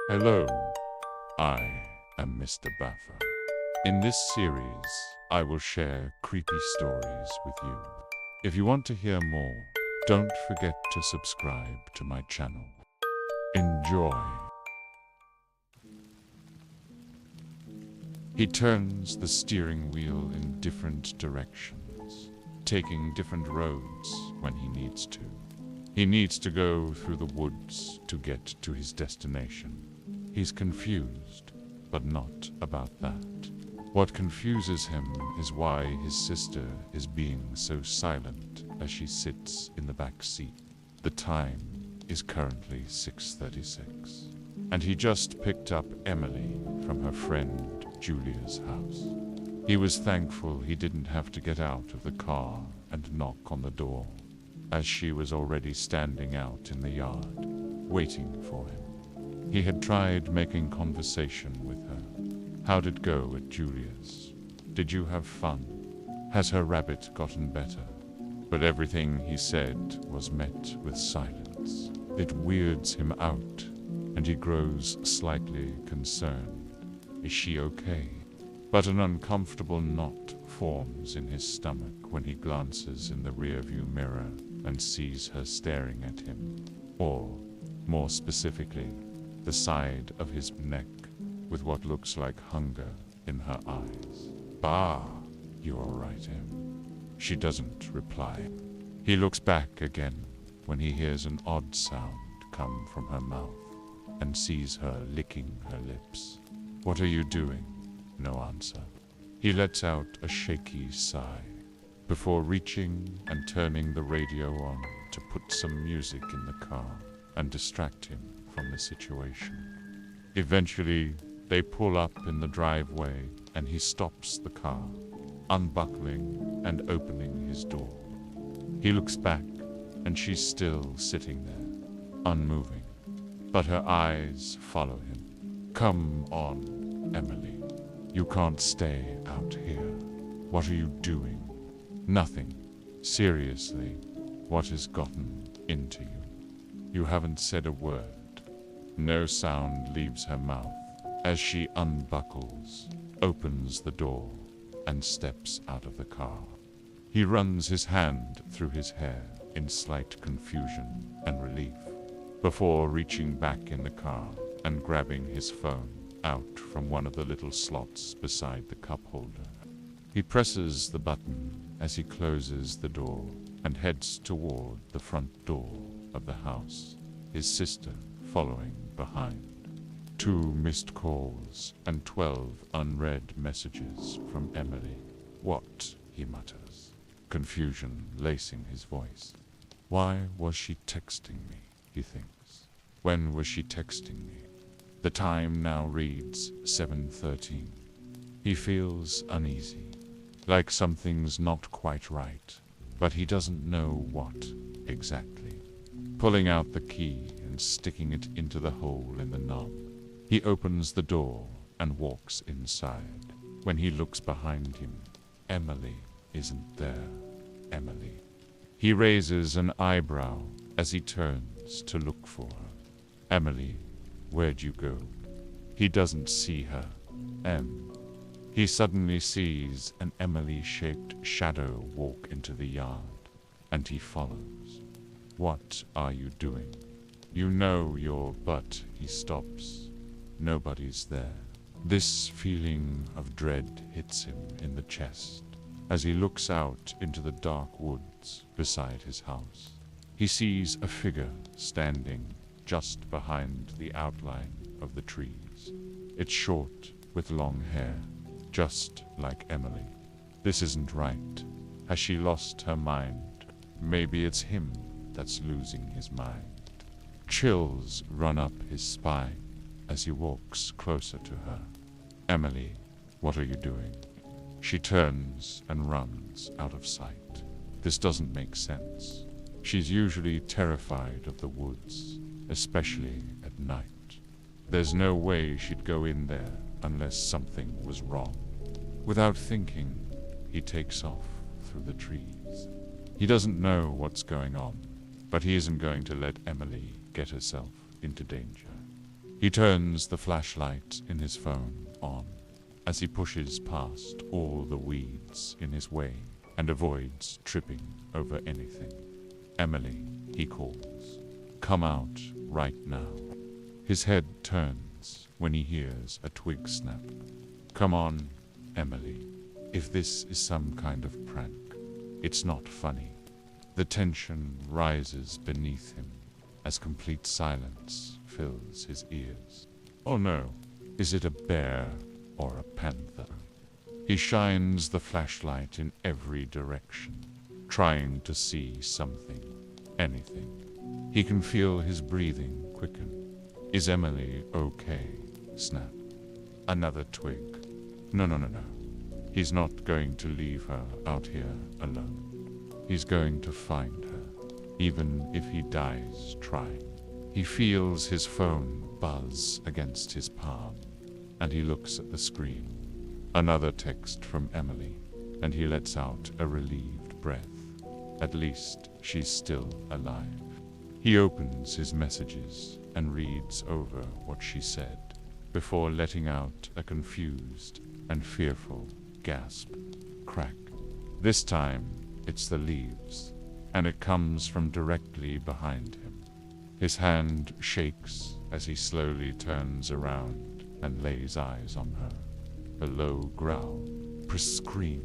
Hello, I am Mr. Buffer. In this series, I will share creepy stories with you. If you want to hear more, don't forget to subscribe to my channel. Enjoy. He turns the steering wheel in different directions, taking different roads when he needs to. He needs to go through the woods to get to his destination. He's confused, but not about that. What confuses him is why his sister is being so silent as she sits in the back seat. The time is currently 6:36, and he just picked up Emily from her friend Julia's house. He was thankful he didn't have to get out of the car and knock on the door, as she was already standing out in the yard, waiting for him. He had tried making conversation with her. How'd it go at Julia's? Did you have fun? Has her rabbit gotten better? But everything he said was met with silence. It weirds him out, and he grows slightly concerned. Is she okay? But an uncomfortable knot forms in his stomach when he glances in the rearview mirror and sees her staring at him, or, more specifically, the side of his neck with what looks like hunger in her eyes. "Bah, you all right, Em?" She doesn't reply. He looks back again when he hears an odd sound come from her mouth and sees her licking her lips. "What are you doing?" No answer. He lets out a shaky sigh before reaching and turning the radio on to put some music in the car and distract him from the situation. Eventually, they pull up in the driveway and he stops the car, unbuckling and opening his door. He looks back and she's still sitting there, unmoving, but her eyes follow him. "Come on, Emily. You can't stay out here. What are you doing?" "Nothing. Seriously, what has gotten into you? You haven't said a word." No sound leaves her mouth as she unbuckles, opens the door, and steps out of the car. He runs his hand through his hair in slight confusion and relief before reaching back in the car and grabbing his phone out from one of the little slots beside the cup holder. He presses the button as he closes the door and heads toward the front door of the house, his sister following behind. 2 missed calls and 12 unread messages from Emily. "What?" he mutters, confusion lacing his voice. Why was she texting me, he thinks. When was she texting me? The time now reads 7:13. He feels uneasy, like something's not quite right, but he doesn't know what exactly. Pulling out the key and sticking it into the hole in the knob, he opens the door and walks inside. When he looks behind him, Emily isn't there. Emily. He raises an eyebrow as he turns to look for her. "Emily, where'd you go?" He doesn't see her. He suddenly sees an Emily-shaped shadow walk into the yard, and he follows. "What are you doing?" "You know your butt." He stops. Nobody's there. This feeling of dread hits him in the chest as he looks out into the dark woods beside his house. He sees a figure standing just behind the outline of the trees. It's short with long hair, just like Emily. This isn't right. Has she lost her mind? Maybe it's him that's losing his mind. Chills run up his spine as he walks closer to her. "Emily, what are you doing?" She turns and runs out of sight. This doesn't make sense. She's usually terrified of the woods, especially at night. There's no way she'd go in there unless something was wrong. Without thinking, he takes off through the trees. He doesn't know what's going on, but he isn't going to let Emily get herself into danger. He turns the flashlight in his phone on as he pushes past all the weeds in his way and avoids tripping over anything. Emily, he calls. Come out right now. His head turns when he hears a twig snap. Come on, Emily. If this is some kind of prank, it's not funny. The tension rises beneath him as complete silence fills his ears. Oh no, is it a bear or a panther? He shines the flashlight in every direction, trying to see something, anything. He can feel his breathing quicken. Is Emily okay? Snap. Another twig. No. He's not going to leave her out here alone. He's going to find her, even if he dies trying. He feels his phone buzz against his palm, and he looks at the screen. Another text from Emily, and he lets out a relieved breath. At least she's still alive. He opens his messages and reads over what she said, before letting out a confused and fearful gasp. Crack. This time, it's the leaves, and it comes from directly behind him. His hand shakes as he slowly turns around and lays eyes on her. A low growl. Scream.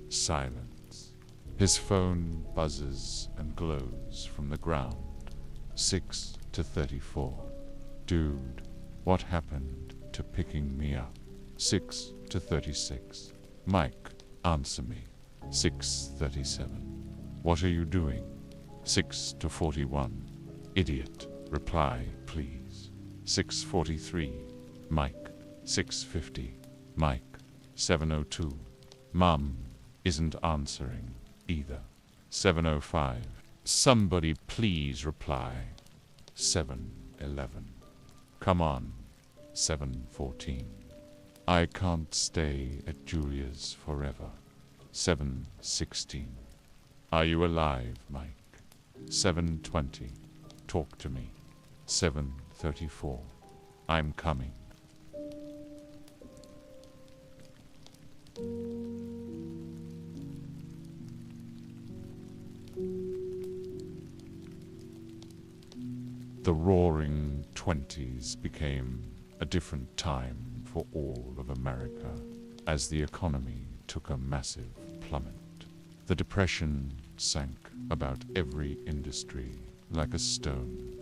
Silence. His phone buzzes and glows from the ground. 6 to 34. Dude, what happened to picking me up? 6 to 36. Mike, answer me. 6:37. What are you doing? 6 to 41. Idiot, reply, please. 6:43. Mike. 6:50. Mike. 7:02. Mom isn't answering either. 7:05. Somebody please reply. 7:11. Come on. 7:14. I can't stay at Julia's forever. 7:16. Are you alive, Mike? 7:20. Talk to me. 7:34. I'm coming. The roaring 20s became a different time for all of America as the economy took a massive plummet. The Depression sank about every industry like a stone,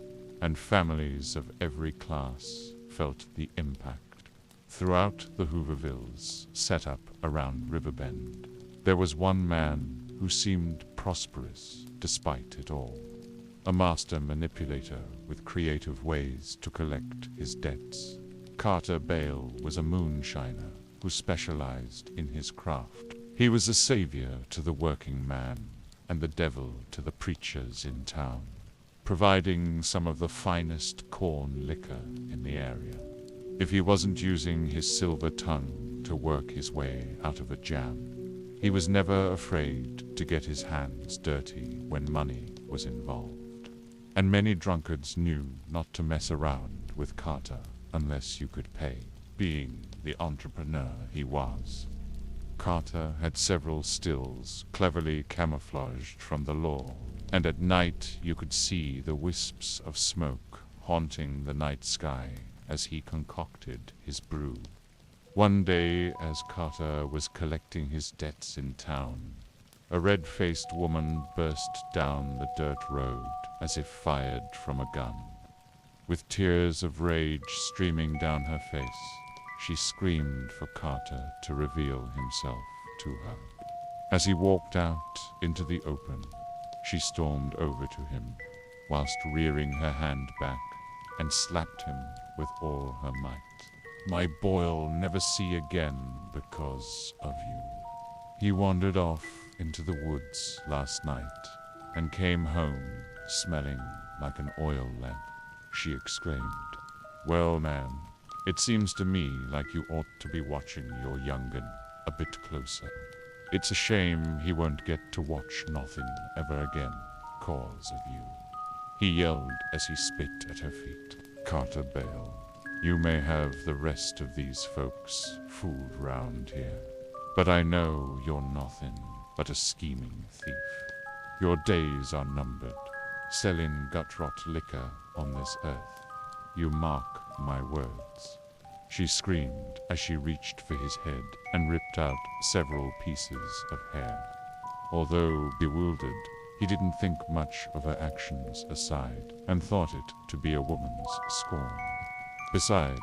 and families of every class felt the impact. Throughout the Hoovervilles set up around Riverbend, there was one man who seemed prosperous despite it all. A master manipulator with creative ways to collect his debts. Carter Bale was a moonshiner who specialized in his craft. He was a savior to the working man and the devil to the preachers in town, providing some of the finest corn liquor in the area. If he wasn't using his silver tongue to work his way out of a jam, he was never afraid to get his hands dirty when money was involved. And many drunkards knew not to mess around with Carter unless you could pay, being the entrepreneur he was. Carter had several stills cleverly camouflaged from the law, and at night you could see the wisps of smoke haunting the night sky as he concocted his brew. One day, as Carter was collecting his debts in town, a red-faced woman burst down the dirt road as if fired from a gun. With tears of rage streaming down her face, she screamed for Carter to reveal himself to her. As he walked out into the open, she stormed over to him, whilst rearing her hand back, and slapped him with all her might. My boy'll never see again because of you. He wandered off into the woods last night, and came home smelling like an oil lamp. She exclaimed, Well, man, it seems to me like you ought to be watching your young'un a bit closer. It's a shame he won't get to watch nothing ever again, cause of you. He yelled as he spit at her feet. Carter Bale, You may have the rest of these folks fooled round here, but I know you're nothing but a scheming thief. Your days are numbered, selling gut-rot liquor on this earth. You mark my words." She screamed as she reached for his head and ripped out several pieces of hair. Although bewildered, he didn't think much of her actions aside and thought it to be a woman's scorn. Besides,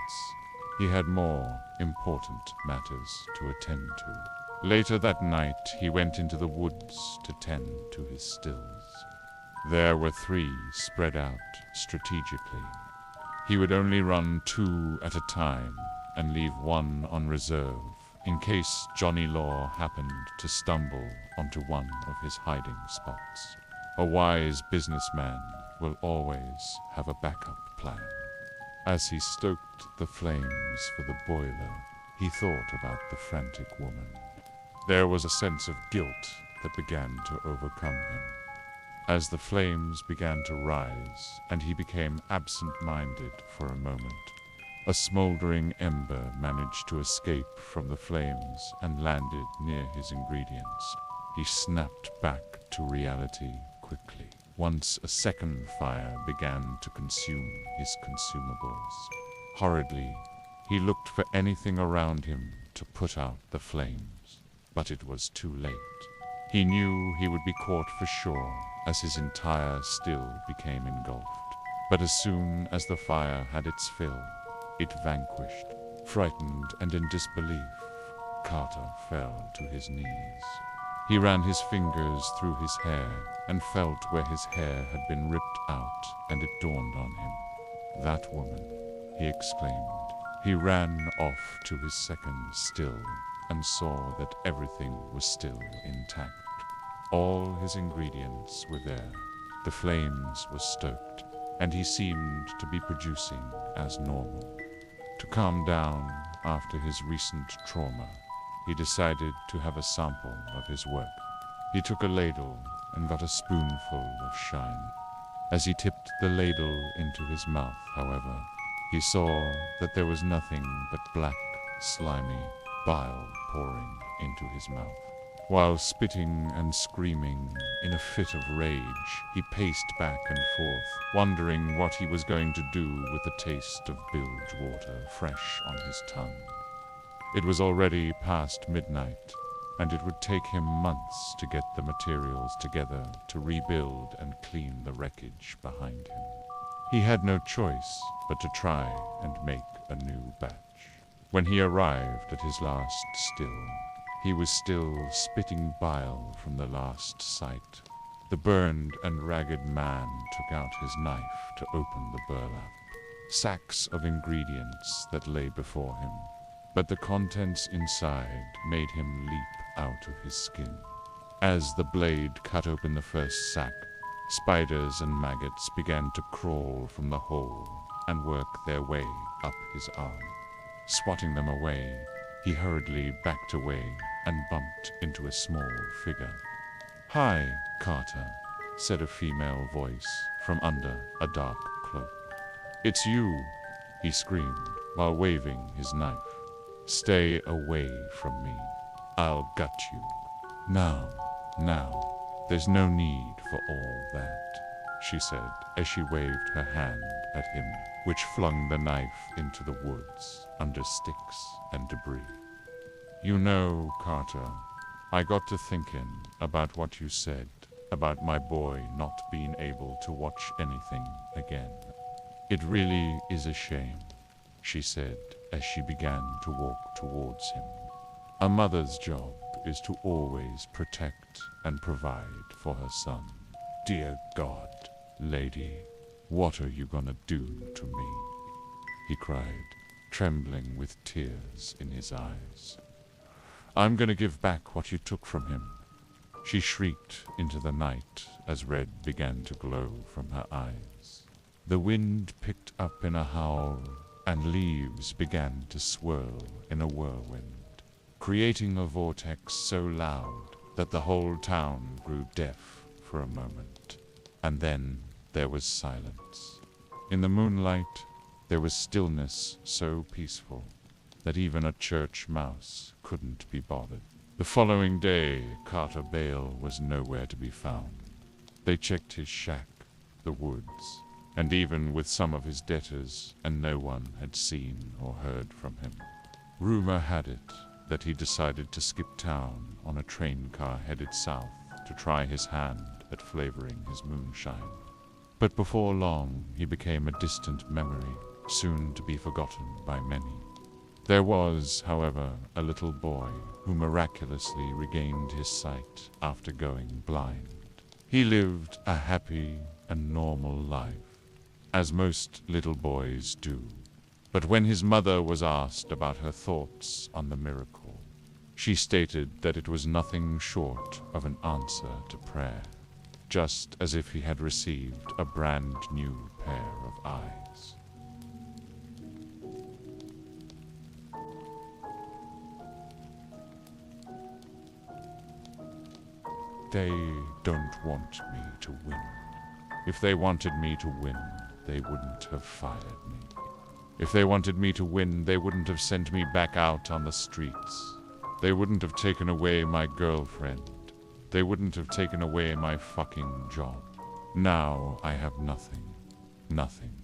he had more important matters to attend to. Later that night, he went into the woods to tend to his stills. There were 3 spread out strategically. He would only run 2 at a time and leave 1 on reserve in case Johnny Law happened to stumble onto one of his hiding spots. A wise businessman will always have a backup plan. As he stoked the flames for the boiler, he thought about the frantic woman. There was a sense of guilt that began to overcome him. As the flames began to rise and he became absent-minded for a moment, a smoldering ember managed to escape from the flames and landed near his ingredients. He snapped back to reality quickly, once a second fire began to consume his consumables. Hurriedly, he looked for anything around him to put out the flames, but it was too late. He knew he would be caught for sure as his entire still became engulfed. But as soon as the fire had its fill, it vanquished. Frightened and in disbelief, Carter fell to his knees. He ran his fingers through his hair and felt where his hair had been ripped out, and it dawned on him. "That woman," he exclaimed. He ran off to his second still and saw that everything was still intact. All his ingredients were there. The flames were stoked, and he seemed to be producing as normal. To calm down after his recent trauma, he decided to have a sample of his work. He took a ladle and got a spoonful of shine. As he tipped the ladle into his mouth, however, he saw that there was nothing but black, slimy bile pouring into his mouth. While spitting and screaming in a fit of rage, he paced back and forth, wondering what he was going to do with the taste of bilge water fresh on his tongue. It was already past midnight, and it would take him months to get the materials together to rebuild and clean the wreckage behind him. He had no choice but to try and make a new batch. When he arrived at his last still, he was still spitting bile from the last sight. The burned and ragged man took out his knife to open the burlap. Sacks of ingredients that lay before him, but the contents inside made him leap out of his skin. As the blade cut open the first sack, spiders and maggots began to crawl from the hole and work their way up his arm. Swatting them away, he hurriedly backed away and bumped into a small figure. "Hi, Carter," said a female voice from under a dark cloak. "It's you," he screamed while waving his knife. "Stay away from me. I'll gut you. Now, there's no need for all that," she said as she waved her hand at him, which flung the knife into the woods under sticks and debris. "You know, Carter, I got to thinking about what you said about my boy not being able to watch anything again. It really is a shame," she said as she began to walk towards him. "A mother's job is to always protect and provide for her son. Dear God, lady, what are you gonna do to me?" he cried, trembling with tears in his eyes. "I'm gonna give back what you took from him," she shrieked into the night as red began to glow from her eyes. The wind picked up in a howl, and leaves began to swirl in a whirlwind, creating a vortex so loud that the whole town grew deaf for a moment. And then there was silence. In the moonlight, There was stillness so peaceful that even a church mouse couldn't be bothered. The following day, Carter Bale was nowhere to be found. They checked his shack, the woods, and even with some of his debtors, and no one had seen or heard from him. Rumor had it that he decided to skip town on a train car headed south to try his hand at flavoring his moonshine. But before long, he became a distant memory, soon to be forgotten by many. There was, however, a little boy who miraculously regained his sight after going blind. He lived a happy and normal life, as most little boys do. But when his mother was asked about her thoughts on the miracle, she stated that it was nothing short of an answer to prayer, just as if he had received a brand new pair of eyes. They don't want me to win. If they wanted me to win, they wouldn't have fired me. If they wanted me to win, they wouldn't have sent me back out on the streets. They wouldn't have taken away my girlfriend. They wouldn't have taken away my fucking job. Now I have nothing. Nothing.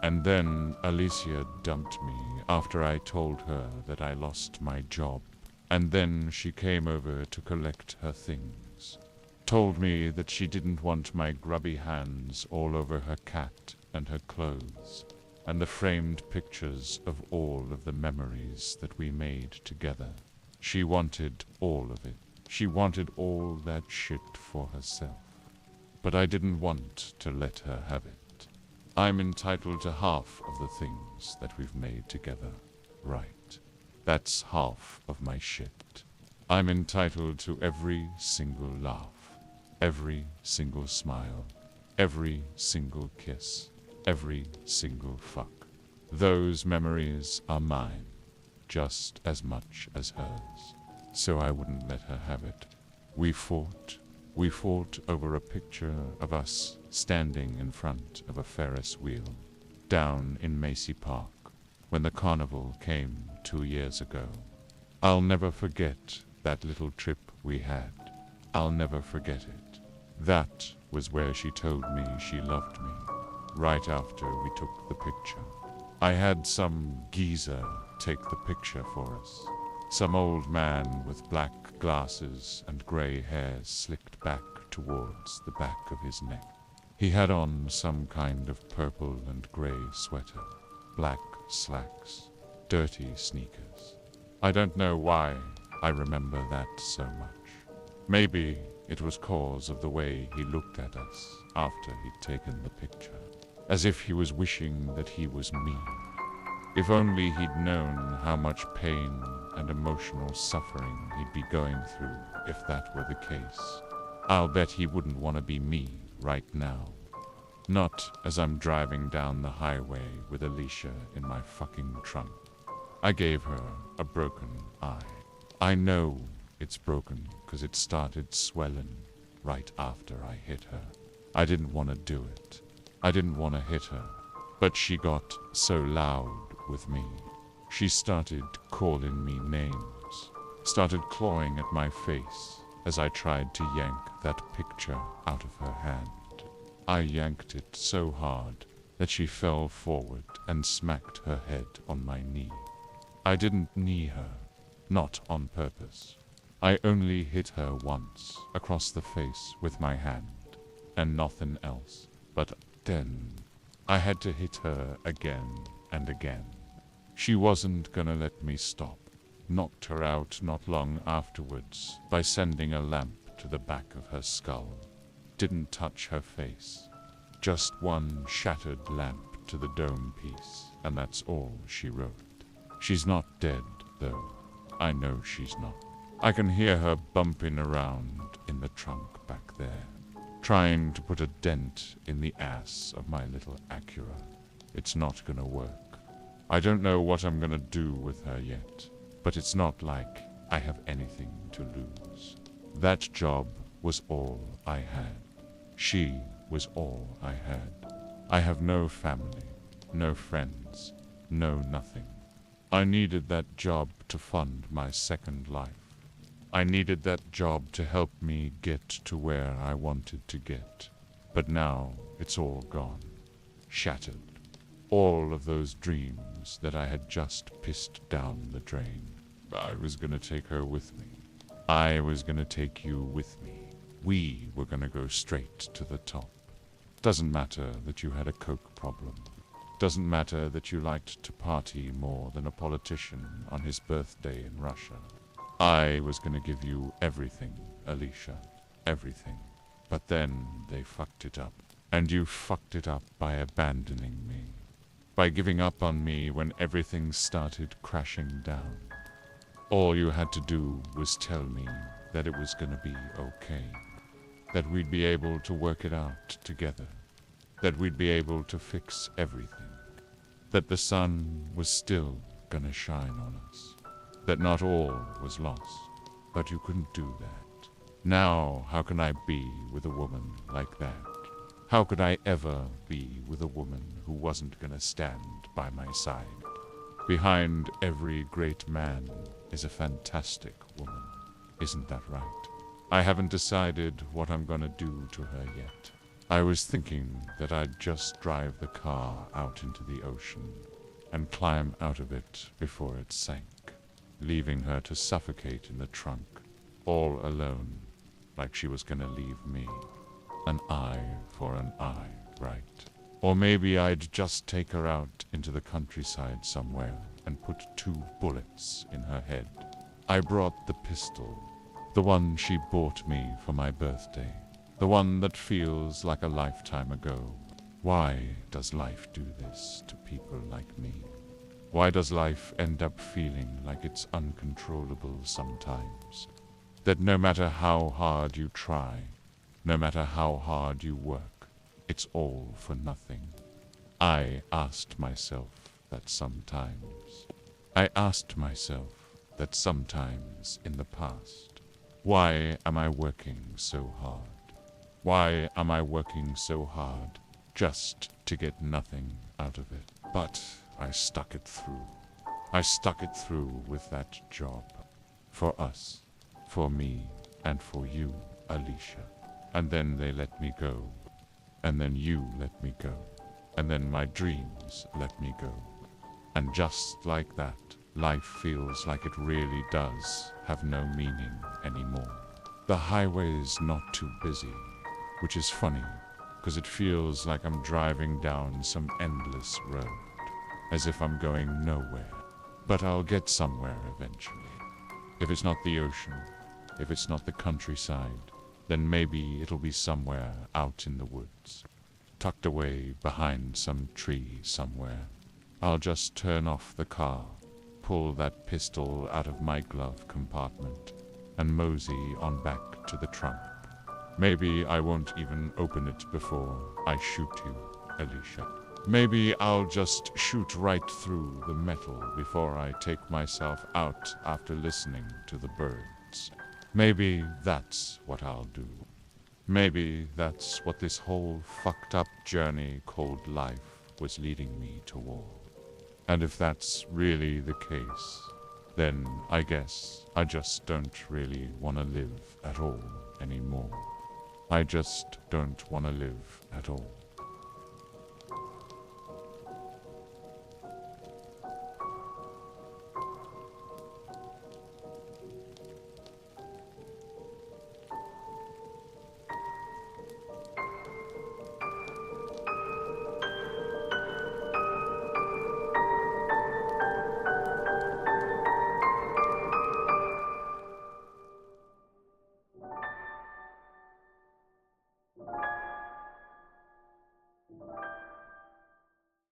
And then Alicia dumped me after I told her that I lost my job. And then she came over to collect her things. Told me that she didn't want my grubby hands all over her cat and her clothes, and the framed pictures of all of the memories that we made together. She wanted all of it. She wanted all that shit for herself. But I didn't want to let her have it. I'm entitled to half of the things that we've made together, right? That's half of my shit. I'm entitled to every single laugh, every single smile, every single kiss, every single fuck. Those memories are mine, just as much as hers. So I wouldn't let her have it. We fought over a picture of us standing in front of a Ferris wheel down in Macy Park when the carnival came 2 years ago. I'll never forget that little trip we had. I'll never forget it. That was where she told me she loved me, right after we took the picture. I had some geezer take the picture for us. Some old man with black glasses and grey hair slicked back towards the back of his neck. He had on some kind of purple and grey sweater, black slacks, dirty sneakers. I don't know why I remember that so much. Maybe it was cause of the way he looked at us after he'd taken the picture, as if he was wishing that he was me. If only he'd known how much pain and emotional suffering he'd be going through if that were the case. I'll bet he wouldn't want to be me right now. Not as I'm driving down the highway with Alicia in my fucking trunk. I gave her a broken eye. I know it's broken because it started swelling right after I hit her. I didn't want to do it. I didn't want to hit her, but she got so loud with me. She started calling me names, started clawing at my face as I tried to yank that picture out of her hand. I yanked it so hard that she fell forward and smacked her head on my knee. I didn't knee her, not on purpose. I only hit her once across the face with my hand, and nothing else. But then I had to hit her again and again. She wasn't gonna let me stop. Knocked her out not long afterwards by sending a lamp to the back of her skull. Didn't touch her face. Just one shattered lamp to the dome piece, and that's all she wrote. She's not dead, though. I know she's not. I can hear her bumping around in the trunk back there, trying to put a dent in the ass of my little Acura. It's not gonna work. I don't know what I'm gonna do with her yet, but it's not like I have anything to lose. That job was all I had. She was all I had. I have no family, no friends, no nothing. I needed that job to fund my second life. I needed that job to help me get to where I wanted to get. But now it's all gone. Shattered. All of those dreams that I had just pissed down the drain. I was gonna take her with me. I was gonna take you with me. We were gonna go straight to the top. Doesn't matter that you had a coke problem. Doesn't matter that you liked to party more than a politician on his birthday in Russia. I was gonna give you everything, Alicia. Everything. But then they fucked it up. And you fucked it up by abandoning me. By giving up on me when everything started crashing down. All you had to do was tell me that it was gonna be okay. That we'd be able to work it out together. That we'd be able to fix everything. That the sun was still gonna shine on us. That not all was lost. But you couldn't do that. Now, how can I be with a woman like that? How could I ever be with a woman who wasn't gonna stand by my side? Behind every great man is a fantastic woman. Isn't that right? I haven't decided what I'm gonna do to her yet. I was thinking that I'd just drive the car out into the ocean and climb out of it before it sank, leaving her to suffocate in the trunk, all alone, like she was gonna leave me. An eye for an eye, right? Or maybe I'd just take her out into the countryside somewhere and put 2 bullets in her head. I brought the pistol, the one she bought me for my birthday, the one that feels like a lifetime ago. Why does life do this to people like me? Why does life end up feeling like it's uncontrollable sometimes? That no matter how hard you try, no matter how hard you work, it's all for nothing. I asked myself that sometimes. I asked myself that sometimes in the past. Why am I working so hard? Why am I working so hard just to get nothing out of it? But I stuck it through. I stuck it through with that job. For us, for me, and for you, Alicia. And then they let me go. And then you let me go. And then my dreams let me go. And just like that, life feels like it really does have no meaning anymore. The highway's not too busy, which is funny, because it feels like I'm driving down some endless road, as if I'm going nowhere. But I'll get somewhere eventually. If it's not the ocean, if it's not the countryside, then maybe it'll be somewhere out in the woods, tucked away behind some tree somewhere. I'll just turn off the car, pull that pistol out of my glove compartment, and mosey on back to the trunk. Maybe I won't even open it before I shoot you, Alicia. Maybe I'll just shoot right through the metal before I take myself out after listening to the birds. Maybe that's what I'll do. Maybe that's what this whole fucked up journey called life was leading me toward. And if that's really the case, then I guess I just don't really want to live at all anymore. I just don't want to live at all.